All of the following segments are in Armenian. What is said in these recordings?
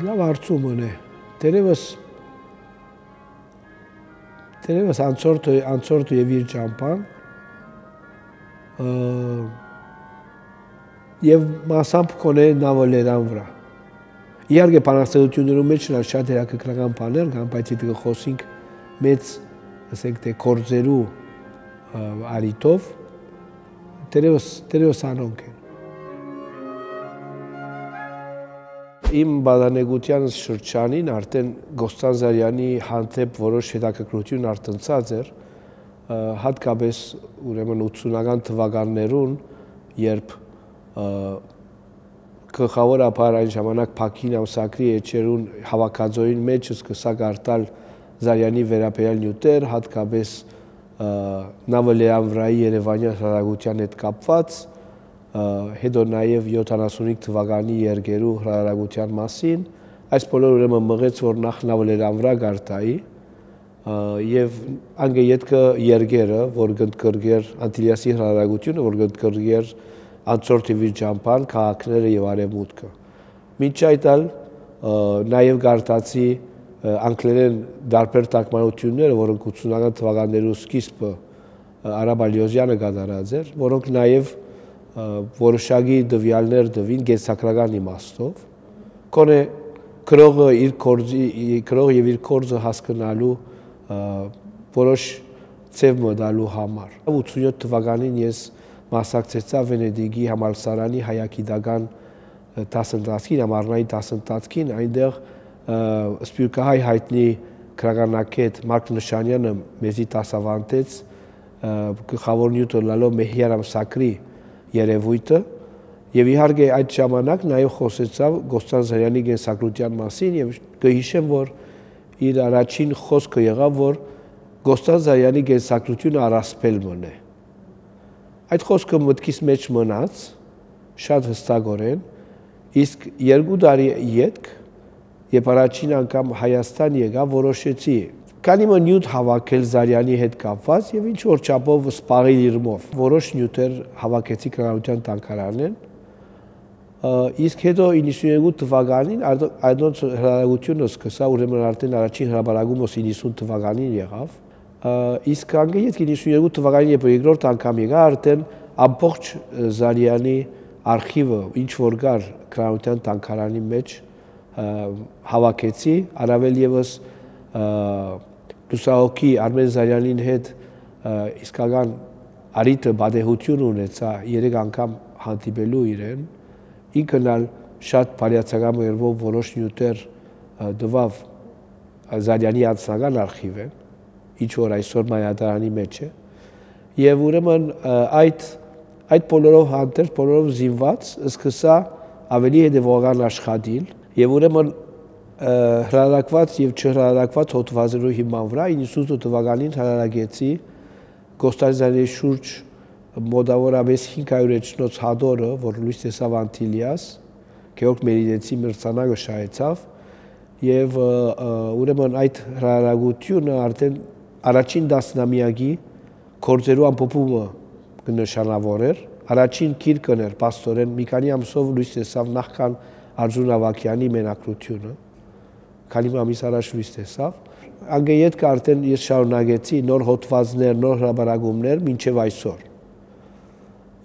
լավ հարցումն է։ Դերևս անցորդը եւ իր ճամփան եւ մասամբ կոնե նավոլերան վրա։ Իհարկե բանաստեղծություններում մեջ շատ հետաքրքրական բաներ կան, բայց եթե խոսենք մեծ, ասենք թե կորձերու արիտով, դերևս անոնք են։ Իմ բանանեգությանս շրջանին արդեն Գոստանզարյանի հանդեպ որոշ հետաքրքրություն արտնծած էր, հատկապես ուրեմն 80-ական թվականներուն, երբ գլխավորապես այն ժամանակ Փակին ամսակրի էջերուն հավաքածոյին մեջ սկսակ արտալ Զարյանի վերաբերյալ նյութեր, հատկապես նավոլեան վրայի Երևանյան հրարագության հետ կապված, հետո նաև 75 թվականի երգերու հրարագության մասին, այս բոլոր ուրեմն մղեց, որ նախ նավոլերան վրա գարտայի, եւ անգե ետքը երգերը, որ գնդկրգեր Անտիլիասի հրարագությունը, որ գնդկրգեր անցորդի վիր ճամփան, քաղաքները եւ արևմուտքը։ Մինչ այդ ալ նաև գարտացի անգլերեն դարբեր թարգմանությունները, որոնք 80-ական թվականներու սկիզբը Արաբ Ալիոզյանը կատարած էր, որոնք նաև որոշակի դվյալներ դվին գենսակրական իմաստով, կոնե գրողը եւ իր կորձը հասկանալու որոշ ծև մտալու համար։ 87 թվականին ես մասնակցեցա Վենեդիգի համալսարանի հայագիտական դասընթացքին, ամառնային դասընթացքին, այնտեղ սփյուռքահայ հայտնի գրականագետ Մարկ Նշանյանը մեզի դասավանդեց գլխավոր նյութը լալով Մեհիար ամսակրի երևույթը եւ իհարկե այդ ժամանակ նաեւ խոսեցավ Գոստանզարյանի գենսակրության մասին եւ կհիշեմ, որ իր առաջին խոսքը եղավ, որ Գոստանզարյանի գենսակրությունը առասպել մնե։ Այդ խոսքը մտքիս մեջ մնաց շատ հստակորեն, իսկ 2 տարի ետք, երբ առաջին անգամ Հայաստան եկա, որոշեցի քանի նյութ հավաքել Զարյանի հետ կապված եւ ինչ որ չափով սպաղել իրմով։ Որոշ նյութեր հավաքեցի Կրոնության տանկարանեն, իսկ հետո 92 թվականին այդոնց հրարագությունը սկսա, ուրեմն արդեն առաջին հրապարակումս 90 թվականին եղավ, իսկ անգե ետք 92 թվականին երբ երկրորդ անգամ եկա, արդեն ամբողջ Զարյանի արխիվը, ինչ որ կար Կրոնության տանկարանի մեջ հավաքեցի, առավել եւս լուսահոգի Արմեն Զարյանին հետ իսկական արիտը բադեհություն ունեցա 3 անգամ հանդիպելու իրեն, ինքն ալ շատ բարյացակամ երբով որոշ նյութեր դվավ Զարյանի անձնական արխիվեն, ինչ որ այսօր Մայադարանի մեջ է, եւ ուրեմն այդ բոլորով հանդերձ, բոլորով զինված սկսա ավելի հետևողական աշխատել եւ ուրեմն հրարակված եւ չհրարակված հոդվածերու հիման վրա 98 թվականին հրարագեցի Գոստանզարյանի շուրջ մոտավորապես 500 էջնոց հադորը, որ լույս տեսավ Անտիլիաս, Գեորգ Մերիդեցի մրցանակը շահեցավ եւ ուրեմն այդ հրարագությունը արդեն առաջին դասնամյակի կորձերու ամփոփումը կնշանավորեր, առաջին գիրքն էր պաստորեն մի քանի ամսով լույս տեսավ նախքան Արձուն Ավակյանի մենակրությունը, քանի ամիս առաջ լույս տեսավ, անգե ետք արդեն ես շարունակեցի նոր հոդվածներ, նոր հրապարակումներ մինչև այսօր։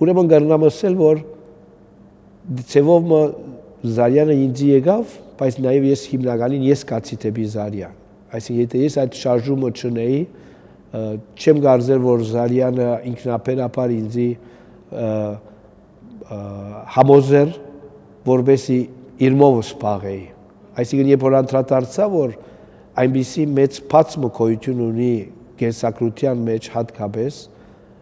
Ուրեմն կրնամ ասել, որ ցևով Զարյանը ինձ եկավ, բայց նաև ես հիմնականին ես կացի դեպի Զարյան։ Այսինքն եթե ես այդ շարժումը չունեի, չեմ կարծեր, որ Զարյանը ինքնաբերաբար ինձի համոզեր, որպեսզի իր մովը սպաղեի։ Այսինքն երբ որ անդրադարձա, որ այնպիսի մեծ բաց մկոյություն ունի գենսակրության մեջ հատկապես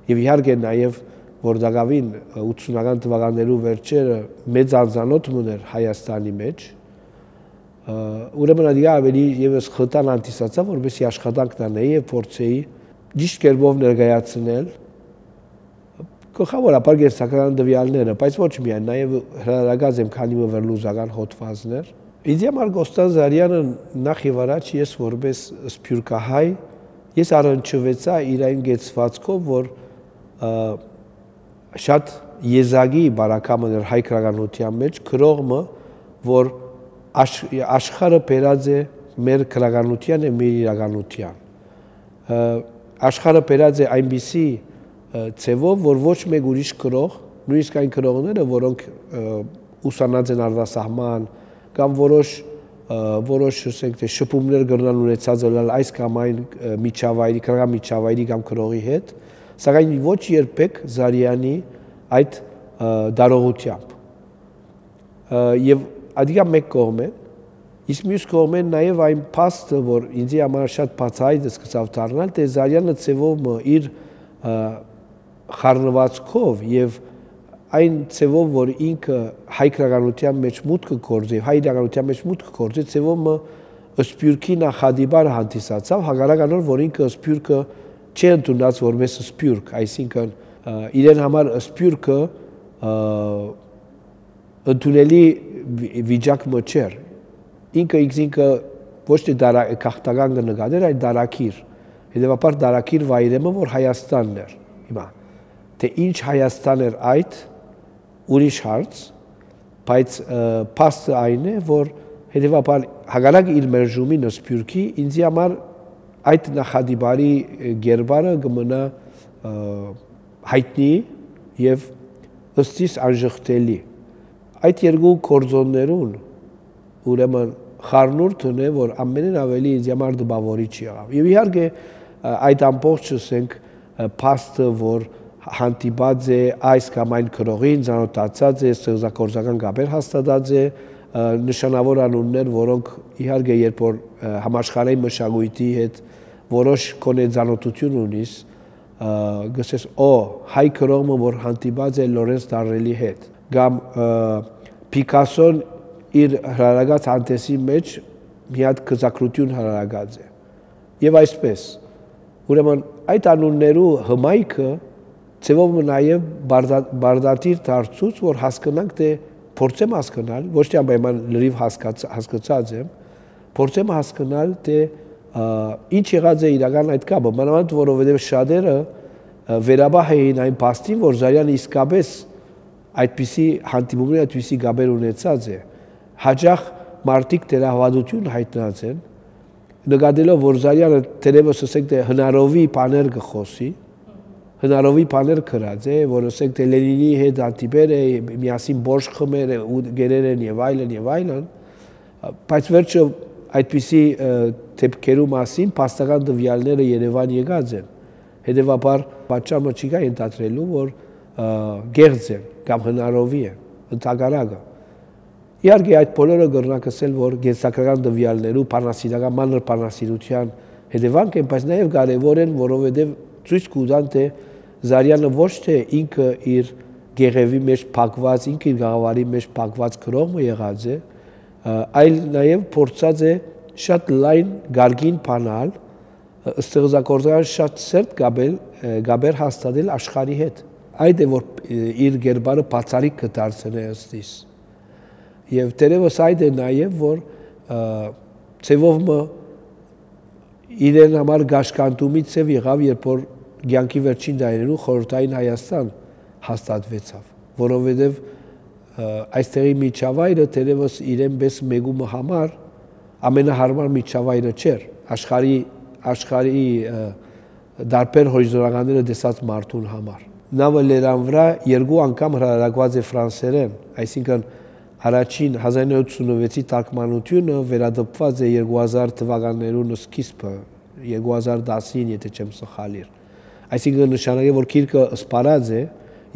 եւ իհարկե նաեւ որ դակավին 80-ական թվականներու վերջերը մեծ անձանոթ մներ Հայաստանի մեջ, ուրեմն ադիգա ավելի եւս խտան անտիսացա, որպեսզի աշխատանք տանեի եւ փորձեի ճիշտ կերպով ներկայացնել գլխավորապես գենսակրական դվյալները, բայց ոչ միայն, նաեւ հրարակած եմ քանի վերլուզական հոդվածներ։ Ինձ համար Գոստանզարյանը նախ եւ առաջ ես որպես սփյուռքահայ ես առնչվեցա իր այն գեցվածքով, որ շատ եզակի բարակամն էր հայ քրագանության մեջ գրողը, որ աշխարհը բերած է մեր քրագանության եւ մեր իրականության։ Աշխարհը բերած է այնպիսի ցևով, որ ոչ մեկ ուրիշ գրող, նույնիսկ այն գրողները, որոնք ուսանած են արտասահման կամ որոշ ասենք թե շփումներ կրնան ունեցած ելալ այս կամ այն միջավայրի, քրական միջավայրի կամ գրողի հետ, սակայն ոչ երբեք Զարյանի այդ դարողությամբ։ Եվ ադիգա մեկ կողմ է, իսկ մյուս կողմ է նաև այն փաստը, որ ինձ համար շատ բացահայտ սկսավ դառնալ, թե Զարյանը ցևով իր խառնվածքով եւ այն ցևով, որ ինքը հայ քրագանության մեջ մուտքը գործի, հայ իրականության մեջ մուտքը գործի, ցևով սպյուրքի նախադիբար հանդիսացավ, հակառակ անոր, որ ինքը սպյուրքը չի ընդունած որպես սպյուրք, այսինքն իրեն համար սպյուրքը ընդունելի վիճակը չէր։ Ինքը ոչ թե քաղաքական կնկատեր, այլ դարակիր։ Հետևաբար դարակիր վայրեմը, որ Հայաստանն էր։ Հիմա, թե ինչ Հայաստան էր այդ, ուրիշ հարց, բայց փաստը այն է, որ հետևաբար հակառակ իր մերժումին սփյուռքի, ինձ համար այդ նախադիբարի գերբարը կմնա հայտնի եւ ըստիս անժխտելի։ Այդ երկու կորձոններուն ուրեմն խառնուրդն է, որ ամենեն ավելի ինձ համար դպավորիչ եղավ։ Եվ իհարկե այդ ամբողջ ասենք փաստը, որ հանդիպած է այս կամ այն գրողին, ծանոթացած է, ստեղծագործական կապեր հաստատած է, նշանավոր անուններ, որոնք իհարկե երբ որ համաշխարհային մշակույթի հետ որոշ կոնե ծանոթություն ունիս, գսես հայ գրողը, որ հանդիպած է Լորենս Դարրելի հետ, կամ Պիկասոն իր հրարագած հանդեսի մեջ մի հատ գծակրություն հրարագած է։ Եվ այսպես, ուրեմն այդ անուններու հմայքը ցևով նաև բարդատիր դարձուց, որ հասկանանք, թե փորձեմ հասկանալ, ոչ թե անպայման լրիվ հասկացած եմ, փորձեմ հասկանալ, թե ինչ եղած է իրական այդ կապը, մանավանդ որովհետև շատերը վերաբահ էին այն փաստին, որ Զարյանը իսկապես այդպիսի հանդիպումներ, այդպիսի կապեր ունեցած է, հաճախ մարդիկ դերահավատություն հայտնած են, նկատելով, որ Զարյանը թերևս ասենք թե հնարովի բաներ կխոսի, հնարովի բաներ գրած է, որ ասենք թե Լենինի հետ հանդիպեր է, միասին բորշ խմեր ու գերեր են եւ այլն, բայց վերջը այդպիսի դեպքերու մասին փաստական տվյալները Երևան եկած են։ Հետևաբար պատճառը չի կա ընդհանրելու, որ գեղձ են կամ հնարովի են, ընդհակառակը։ Իհարկե այդ բոլորը կրնակ ասել, որ գենսակրական տվյալներու բանասիրական մանր բանասիրության հետևանք են, բայց նաև կարևոր են, որովհետև ցույց կտան, թե Զարյանը ոչ թե ինքը իր գեղևի մեջ փակված, ինքը իր գաղավարի մեջ փակված գրողը եղած է, այլ նաև փորձած է շատ լայն գարգին բանալ, ստեղծագործական շատ սերտ գաբեր հաստատել աշխարհի հետ։ Այդ է, որ իր գերբարը բացառիկ կդարձնե ըստիս։ Եվ դերևս այդ է նաև, որ ցևով իրեն համար գաշկանդումից ցև եղավ, երբ որ կյանքի վերջին դարերում խորհրդային Հայաստան հաստատվեցավ, որովհետև այստեղի միջավայրը դերևս իրեն պես մեգումը համար ամենահարմար միջավայրը չէր, աշխարհի դարբեր հորիզոնականները տեսած մարդուն համար։ Նավը լերան վրա երկու անգամ հրատարակված է ֆրանսերեն, այսինքն առաջին 1986-ի թարգմանությունը վերադպված է 2000 թվականներուն սկիզբը, 2010-ին, եթե չեմ սխալիր։ Այսինքն նշանակե, որ գիրքը սպարած է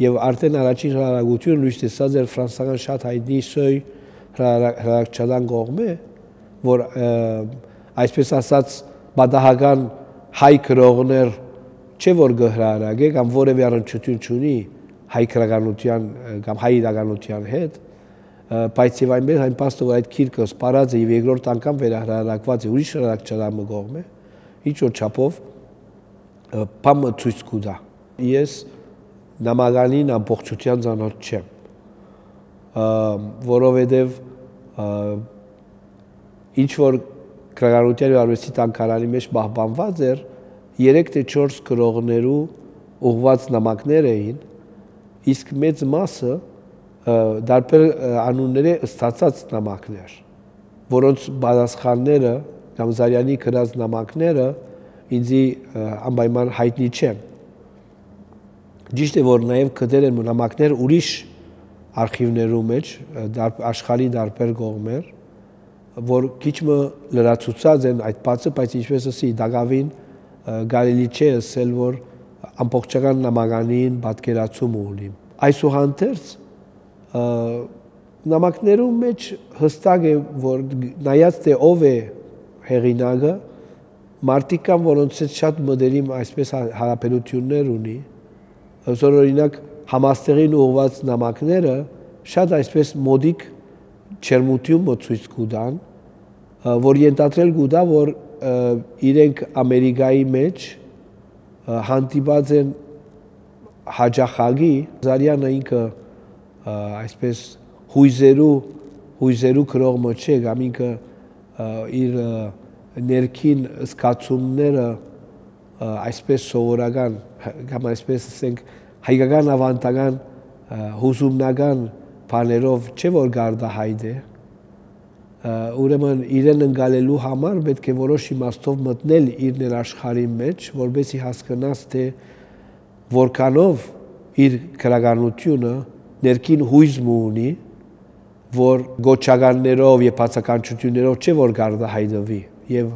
եւ արդեն առաջին հրատարակությունը լույս տեսած էր ֆրանսական շատ հայտնի Սոյ հրատարակչական կողմէ, որ այսպես ասած պատահական հայ գրողներ չէ որ գհրարագե կամ որևէ առնչություն չունի հայ քրագանության կամ հայ իրականության հետ, բայց եւ այնպես այն փաստը, որ այդ գիրքը սպարած է եւ երկրորդ անգամ վերահրատարակված է ուրիշ հրատարակչական կողմէ, ինչ որ չափով բամը ցույց կտա։ Ես նամականին ամբողջության ծանոթ չեմ, որովհետև ինչ որ քրագանության ու արվեստի տանկարանի մեջ պահպանված էր 3 թե 4 գրողներու ուղված նամակներ էին, իսկ մեծ մասը դարբեր անունների ստացած նամակներ։ որոնց բարձխանները կամ Զարյանի գրած նամակները ինձի անպայման հայտնի չեն։ Ճիշտ է, որ նաև գտել են նամակներ ուրիշ արխիվներու մեջ, աշխարհի դարբեր կողմեր, որ քիչ մը լրացուցած են այդ բացը, բայց ինչպես ասի, դակավին կարելի չէ ասել, որ ամբողջական նամականին պատկերացում ունի։ Այսուհանդերձ նամակներում մեջ հստակ է, որ նայած թե ով է հեղինակը, մարդիկ կան, որոնց հետ շատ մտերիմ այսպես հարաբերություններ ունի, օրինակ համաստեղին ուղղված նամակները շատ այսպես մոդիկ չերմություն ցույց կտան, որ ենթադրել կուտա, որ իրենք Ամերիկայի մեջ հանդիպած են հաջախագի, Զարյանը ինքը այսպես հույզերու գրողը չէ, կամ ինքը իր ներքին զգացումները այսպես սովորական, կամ այսպես ասենք հայկական ավանդական հուզումնական բաներով չէ որ գարդահայտ է, ուրեմն իրեն ընկալելու համար պետք է որոշ իմաստով մտնել իր ներաշխարհի մեջ, որպեսզի հասկանաս, թե որքանով իր քրագանությունը ներքին հույզ ունի, որ գոչականներով եւ բացականչություններով չէ որ գարդահայտվի եւ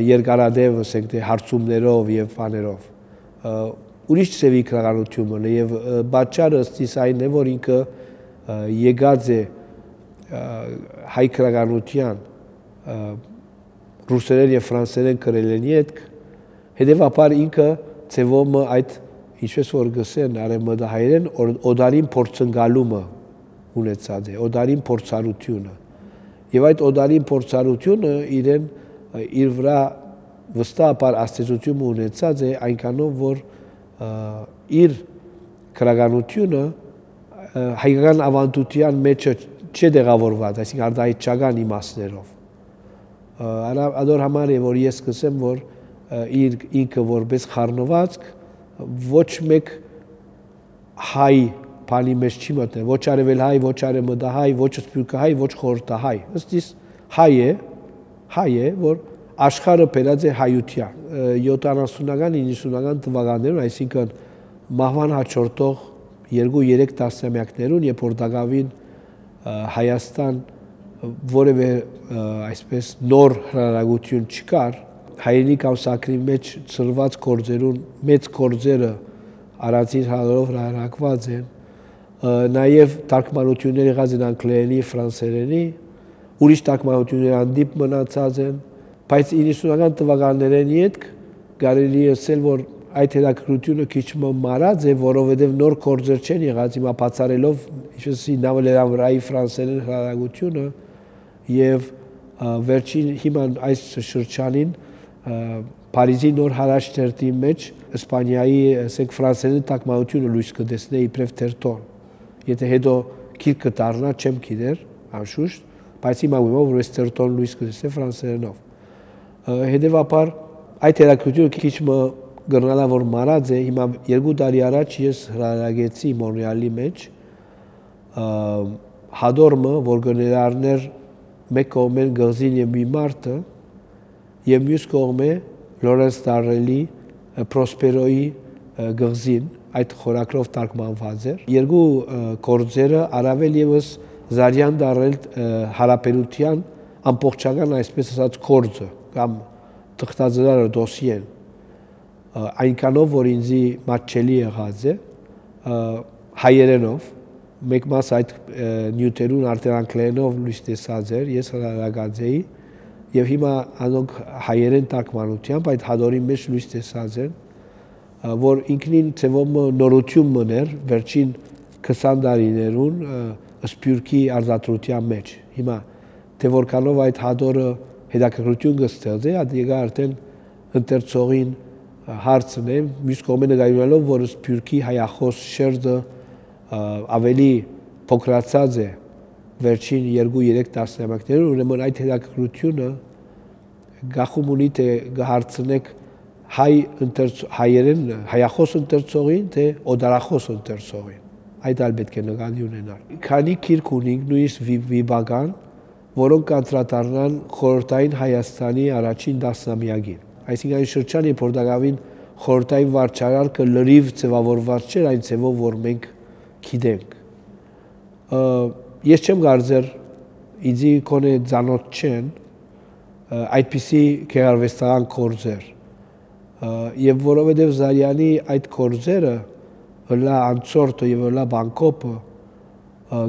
երկարադեպ ասենք թե հարցումներով եւ բաներով ուրիշ ծևի քրագանություն ունի եւ պատճառը ըստ այն է, որ ինքը եկած է հայ քրագանության ռուսերեն եւ ֆրանսերեն գրելենի հետ, հետեւաբար ինքը ծևոմը այդ ինչպես որ գսեն արևմտահայերեն օդարին փորձընկալումը ունեցած է, օդարին փորձառությունը եւ այդ օդարին փորձառությունը իրեն իր վրա վստահաբար աստեցություն ունեցած է այնքանով, որ իր քրագանությունը հայկական ավանդության մեջ չէ դեղավորված, այսինքն արտահայտչական իմաստներով։ Ադոր համար է, որ ես կսեմ, որ իր ինքը որպես խառնվածք ոչ մեկ հայ բանի մեջ չի մտնել, ոչ արևելհայ, ոչ արևմտահայ, ոչ սփյուռքահայ, ոչ խորհրդահայ, ըստիս հայ է, որ աշխարհը բերած է հայության 70-ական, 90-ական թվականներում, այսինքն մահվան հաջորդող 2-3 տասնամյակներուն, երբ որ դակավին Հայաստան որևէ այսպես նոր հնարավորություն չկար, հայերենի կամսակրի մեջ ծրված գործերուն մեծ գործերը առանձին հալով հրահրակված են, նաև թարգմանություններ եղած են անգլերենի, ֆրանսերենի, ուրիշ թարգմանություններ հանդիպ մնացած են, բայց 90-ական թվականներին հետ կարելի է ասել, որ այդ հետաքրքրությունը քիչ մարած է, որովհետև նոր գործեր չեն եղած, հիմա բացառելով ինչպես նավելերան վրայի ֆրանսերեն հրարագությունը եւ վերջին հիմա այս շրջանին Փարիզի նոր հարաճ թերթի մեջ Իսպանիայի, ասենք ֆրանսերեն թարգմանությունը լույս կտեսնե իբրև թերթոն։ Եթե հետո քիչ կդառնա, չեմ գիտեր, անշուշտ, բայց հիմա որպես թերթոն լույս կտեսնե ֆրանսերենով։ Հետևաբար այդ հետաքրքրությունը քիչ գնալա որ մարած է, հիմա 2 տարի առաջ ես հրարագեցի Մոնրեալի մեջ հադորմը, որ գներարներ մեկ կողմեն գղզին եւ մի մարդը եւ մյուս կողմը Լորենս Դարրելի Պրոսպերոյի գղզին, այդ խորակրով թարգմանված էր։ Երկու գործերը առավել եւս Զարյան Դարրել հարաբերության ամբողջական այսպես ասած գործը կամ թղթաձրարը դոսիեն այնքանով, որ ինձի մատչելի եղած է հայերենով, մեկ մաս այդ նյութերուն արդեն անգլերենով լույս տեսած էր, ես հրարագած էի եւ հիմա անոնք հայերեն թարգմանությամբ այդ հադորի մեջ լույս տեսած են, որ ինքնին ծևոմը նորություն մներ վերջին 20 տարիներուն սփյուռքի արտադրության մեջ։ Հիմա թե որքանով այդ հադորը հետաքրքրություն կստեղծի, այդ եկա արդեն ընթերցողին հարցն է, մյուս կողմը նկատելով, որ սփյուռքի հայախոս շերտը ավելի փոքրացած է վերջին 2-3 տասնամյակներում, ուրեմն այդ հետաքրքրությունը գախում ունի, թե կհարցնեք հայերեն հայախոս ընթերցողին, թե օդարախոս ընթերցողին։ Այդ ալ պետք է նկատի ունենալ։ Քանի գիրք ունենք նույնիսկ վիբական, որոնք անդրադառնան խորհրդային Հայաստանի առաջին դասնամյակին։ Այսինքն այն շրջան, երբ որ դակավին խորհրդային վարչարարքը լրիվ ձևավորված չէր այն ձևով, որ մենք գիտենք։ Ես չեմ կարծեր իձի կոնե ծանոթ չեն այդպիսի գեղարվեստական գործեր։ Եվ որովհետև Զարյանի այդ գործերը հլա անցորդը եւ հլա բանկոպը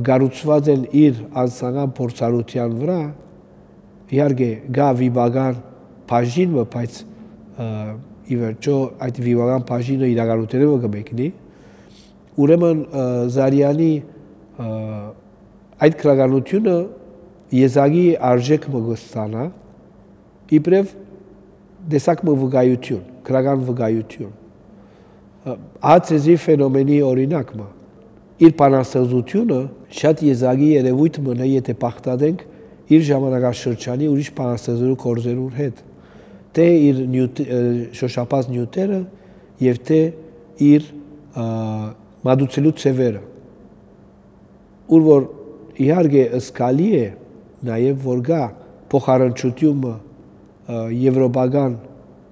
գառուցված են իր անձնական փորձառության վրա, իհարկե գա վիբական բաժինը, բայց ի վերջո այդ վիբական բաժինը իրականությունով կմեկնի, ուրեմն Զարյանի այդ քրագանությունը եզակի արժեք մգստանա իբրև դեսակ մվգայություն, քրագան վգայություն։ Հացեզի ֆենոմենի օրինակ մը, իր բանաստեղծությունը շատ եզակի երևույթ մնա, եթե պախտադենք իր ժամանակաշրջանի ուրիշ բանաստեղծելու գործերուն հետ, թե իր շոշափած նյութերը եւ թե իր մատուցելու ցևերը, ուր որ իհարկե զգալի է նաեւ որ գա փոխարինչությունը եվրոպական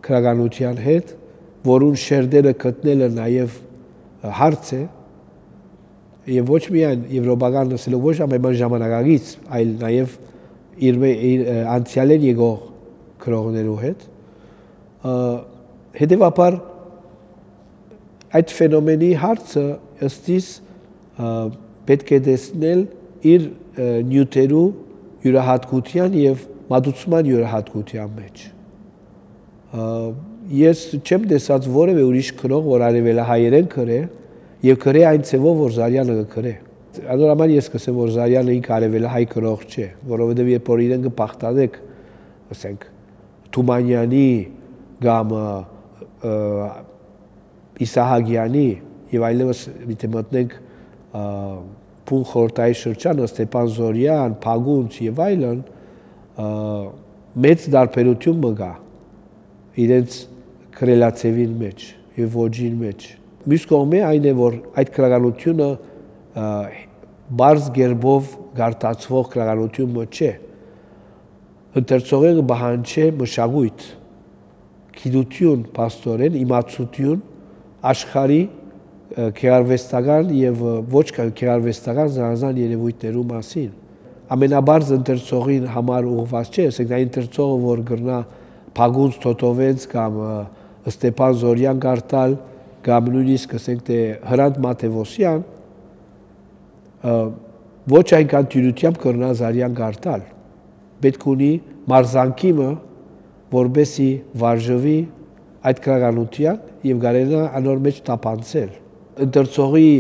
քրագանության հետ, որուն շերտերը գտնելը նաեւ հարց է, եւ ոչ միայն եվրոպական նսելով ոչ ամեն ժամանակակից, այլ նաեւ իր անցյալեն եկող քրողներու հետ, հետեւաբար այդ ֆենոմենի հարցը ըստիս պետք է տեսնել իր նյութերու յուրահատկության եւ մատուցման յուրահատկության մեջ։ Ես չեմ տեսած որևէ ուրիշ քրող, որ արևելահայերեն քրե եւ քրե այն ցևով, որ Զարյանը քրե։ Անորոշ ես կսեմ, որ Զարյանը ինքը արևելահայ քրող չէ, որովհետեւ երբ որ իրեն կպախտadek, ասենք Թումանյանի կամ Իսահակյանի եւ այլևս միտը մտնենք փուն խորտայի շրջանը Ստեփան Զորյան, Փագունց եւ այլն մեծ դարբերություն մգա իրենց քրելացևին մեջ եւ ոճին մեջ։ Մյուս կողմը այն է, որ այդ քրագանությունը բարձ գերբով գարտացվող քրագանությունը չէ։ Ընթերցողը բանջե մշակույթ, գիտություն, պաստորեն, իմացություն աշխարհի գեղարվեստական եւ ոչ գեղարվեստական զանազան երևույթներու մասին։ Ամենաբարձ ընթերցողին համար ուղղված չէ, ասենք այն ընթերցողը, որ գրնա Փագունց Թոթովենց կամ Ստեփան Զորյան գարտալ կամ նույնիսկ ասենք թե Հրանտ Մաթեվոսյան ոչ այնքան թյուրությամբ կրնա Զարյան գարտալ։ Պետք ունի մարզանկիմը, որբեսի վարժվի այդ քրագանության եւ գարենա անոր մեջ տապանցել։ Ընթերցողի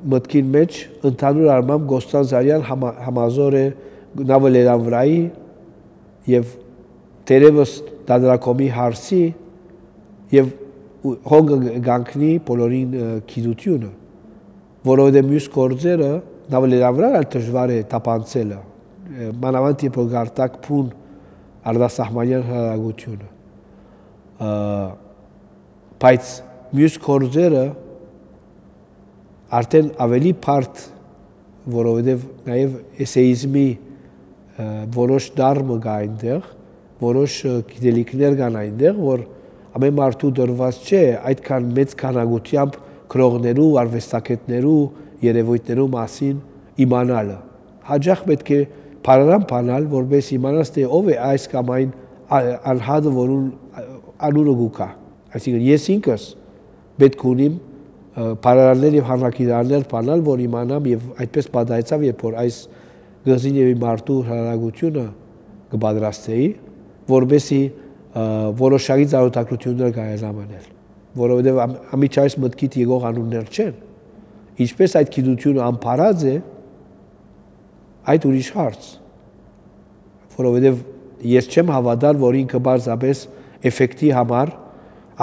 մտքին մեջ ընդհանուր առմամբ Գոստան Զարյան համազոր է նավելերան վրայի եւ դերևս դադրակոմի հարսի եւ հոգը գանքնի բոլորին գիտությունը, որովհետեւ մյուս գործերը նավելերան վրա էլ դժվար է տապանցելը, մանավանդ երբ որ գարտակ փուն արտասահմանյան հրագությունը, բայց մյուս գործերը արդեն ավելի բարդ, որովհետև նաև էսեիզմի որոշ դարմը կա այնտեղ, որոշ գիտելիքներ կան այնտեղ, որ ամեն մարդու դրված չէ այդքան մեծ քանակությամբ գրողներու, արվեստագետներու, երևույթներու մասին իմանալը։ Հաճախ պետք է բարարան բանալ, որպես իմանաս թե ով է այս կամ այն անհատը, որուն անունը գուկա։ Այսինքն ես ինքս պետք ունիմ բարարաններ եւ հանրակիրառներ բանալ, որ իմանամ եւ այդպես պատահեցավ, երբ որ այս գազինեվի մարդու հրարագությունը կպատրաստեի, որբեսի որոշակի ծանոթակցություններ կայացանել, որովհետեւ ամիջայս մտքիդ եկող անուններ չեն։ Ինչպես այդ գիտությունը անփարած է, այդ ուրիշ հարց, որովհետեւ ես չեմ հավատալ, որ ինքը բարձրապես էֆեկտի համար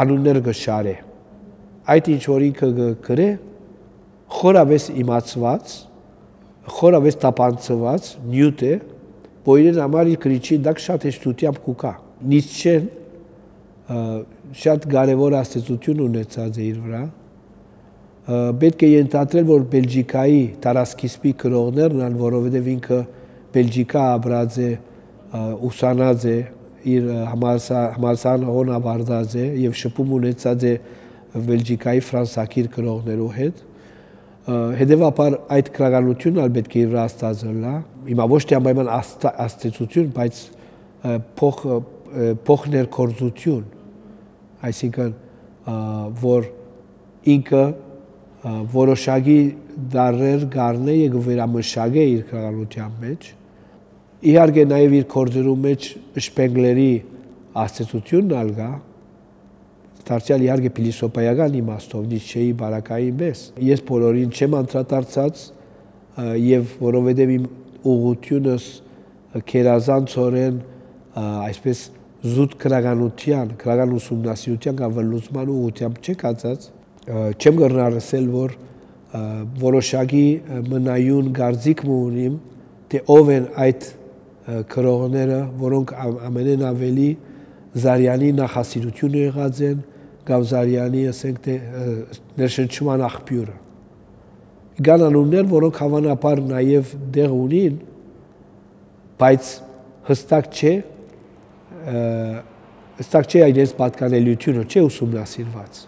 անուններ կշարե։ Այդ ինչ որ ինքը գրե, խորավես իմացված, խորավես տապանցված նյութ է, որ իրեն համար իր գրիչի դակ շատ հեշտությամբ կուկա։ Նիցչեն շատ կարևոր աստեցություն ունեցած է իր վրա։ Պետք է ենթադրել, որ Բելգիկայի տարասկիզբի գրողներն են, որովհետև ինքը Բելգիկա ապրած է, ուսանած է, իր համալսարանը հոն ավարտած է եւ շփում ունեցած է Բելգիկայի ֆրանսակիր գրողներու հետ։ Հետևաբար այդ քրագանությունն ալ պետք է վրաստացել լա։ Հիմա ոչ թե անպայման աստեցություն, բայց փոխներկորձություն, այսինքն որ ինքը որոշակի դարեր գարնե եւ վերամշակե իր քրագանության մեջ։ Իհարկե նաեւ իր կորձերու մեջ շպենգլերի աստեցությունն ալ գա, դարձյալ իհարկե փիլիսոփայական իմաստով, Նիցշեի բարակային պես։ Ես բոլորին չեմ անդրադարձած եւ որովհետեւ իմ ուղղությունս քերազանցորեն այսպես զուտ քրագան ուսումնասիրության կամ վերլուծման ուղղությամբ չկացած, չեմ գռնարսել, որ որոշակի մնայուն գարձիկ ունիմ, թե ով են այդ քրողները, որոնք ամենեն ավելի Զարյանի նախասիրությունը եղած են, կամ Զարյանի, ասենք թե ներշնչման աղբյուրը։ Կան անուններ, որոնք հավանաբար նաև դեղ ունին, բայց հստակ չէ այդպես պատկանելիությունը, չէ ուսումնասիրված։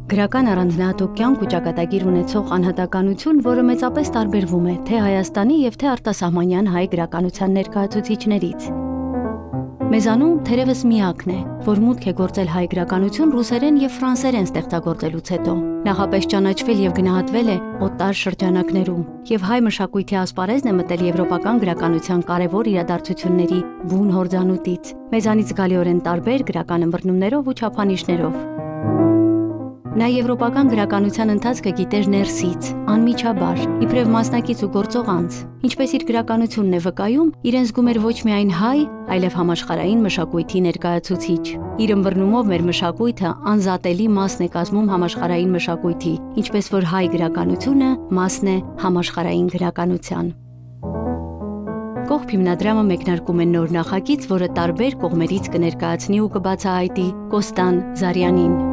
Գրական առանձնահատուկ կյանք ու ճակատագիր ունեցող անհատականություն, որը մեծապես տարբերվում է թե Հայաստանի եւ թե արտասահմանյան հայ գրականության ներկայացուցիչներից։ Մեզանում թերևս միակն է, որ մուտք է գործել հայ գրականություն ռուսերեն եւ ֆրանսերեն ստեղծագործելուց հետո։ Նախապես ճանաչվել եւ գնահատվել է օտար շրջանակներում եւ հայ մշակույթի ասպարեզն է մտել եվրոպական գրականության կարևոր իրադարձությունների բուն հորձանուտից, մեզանից զգալիորեն տարբեր գրական ըմբռնումներով ու չափանիշներով։ Նա եվրոպական գրականության ընթացքը գիտեր ներսից, անմիջաբար, իբրև մասնակից ու գործող անձ, ինչպես իր գրականությունն է վկայում, իրեն զգում էր ոչ միայն հայ, այլև համաշխարհային մշակույթի ներկայացուցիչ։ Իր ըմբռնումով մեր մշակույթը անզատելի մասն է կազմում համաշխարհային մշակույթի, ինչպես որ հայ գրականությունը մասն է համաշխարհային գրականության։ Կողբ հիմնադրամը մեկնարկում է նոր նախագիծ, որը տարբեր կողմերից կներկայացնի ու կբացահայտի Կոստան Զարյանին։